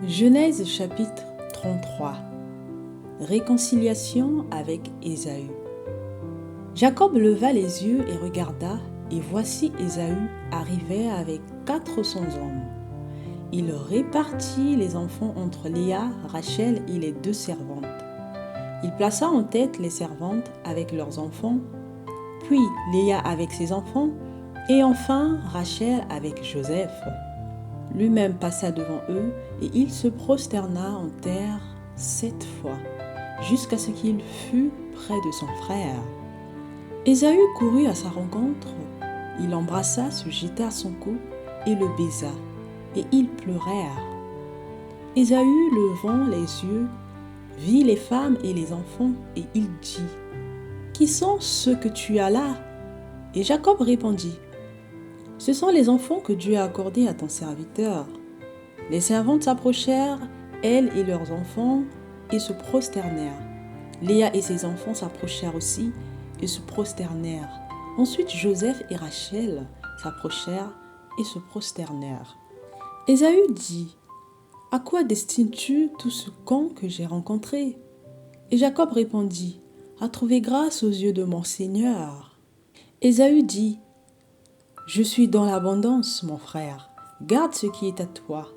Genèse chapitre 33. Réconciliation avec Ésaü. Jacob leva les yeux et regarda, et voici Ésaü arrivait avec 400 hommes. Il répartit les enfants entre Léa, Rachel et les 2 servantes. Il plaça en tête les servantes avec leurs enfants, puis Léa avec ses enfants, et enfin Rachel avec Joseph. Lui-même passa devant eux, et il se prosterna en terre 7 fois, jusqu'à ce qu'il fût près de son frère. Ésaü courut à sa rencontre, il l'embrassa, se jeta à son cou et le baisa, et ils pleurèrent. Ésaü, levant les yeux, vit les femmes et les enfants, et il dit : « Qui sont ceux que tu as là ? » Et Jacob répondit : « Ce sont les enfants que Dieu a accordés à ton serviteur. » Les servantes s'approchèrent, elles et leurs enfants, et se prosternèrent. Léa et ses enfants s'approchèrent aussi et se prosternèrent. Ensuite Joseph et Rachel s'approchèrent et se prosternèrent. Ésaü dit : « À quoi destines-tu tout ce camp que j'ai rencontré ? » Et Jacob répondit : « À trouver grâce aux yeux de mon Seigneur. » Ésaü dit : « Je suis dans l'abondance, mon frère, garde ce qui est à toi. »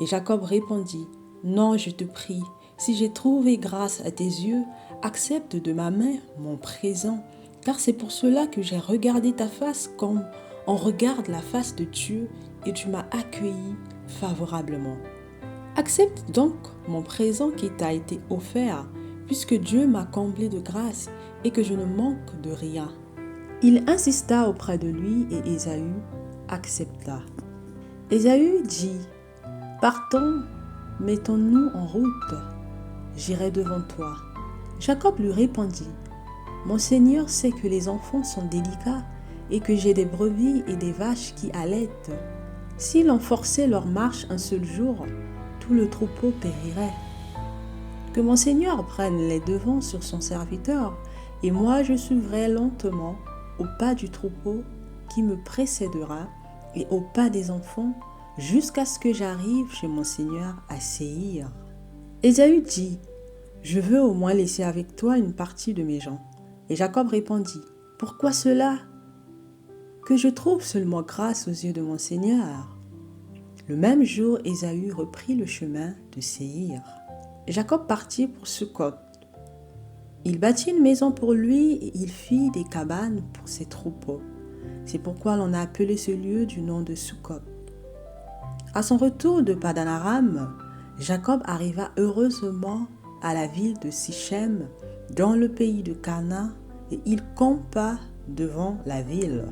Et Jacob répondit : « Non, je te prie, si j'ai trouvé grâce à tes yeux, accepte de ma main mon présent, car c'est pour cela que j'ai regardé ta face comme on regarde la face de Dieu, et tu m'as accueilli favorablement. Accepte donc mon présent qui t'a été offert, puisque Dieu m'a comblé de grâce et que je ne manque de rien. » Il insista auprès de lui et Ésaü accepta. Ésaü dit : « Partons, mettons-nous en route, j'irai devant toi. » Jacob lui répondit : « Mon Seigneur sait que les enfants sont délicats et que j'ai des brebis et des vaches qui allaitent. S'ils en forçaient leur marche un seul jour, tout le troupeau périrait. Que mon Seigneur prenne les devants sur son serviteur, et moi je suivrai lentement au pas du troupeau qui me précédera et au pas des enfants, jusqu'à ce que j'arrive chez mon Seigneur à Séhir. » Ésaü dit : « Je veux au moins laisser avec toi une partie de mes gens. » Et Jacob répondit : « Pourquoi cela ? Que je trouve seulement grâce aux yeux de mon Seigneur. » Le même jour, Ésaü reprit le chemin de Séhir. Jacob partit pour Sukkot. Il bâtit une maison pour lui et il fit des cabanes pour ses troupeaux. C'est pourquoi l'on a appelé ce lieu du nom de Sukkot. À son retour de Padan-Aram, Jacob arriva heureusement à la ville de Sichem, dans le pays de Canaan, et il campa devant la ville.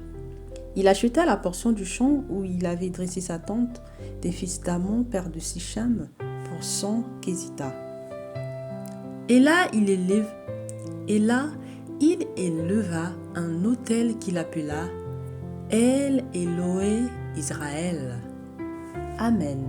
Il acheta la portion du champ où il avait dressé sa tente des fils d'Amon, père de Sichem, pour 100 késitas. Et là, il éleva un autel qu'il appela El Elohe Israël. Amen.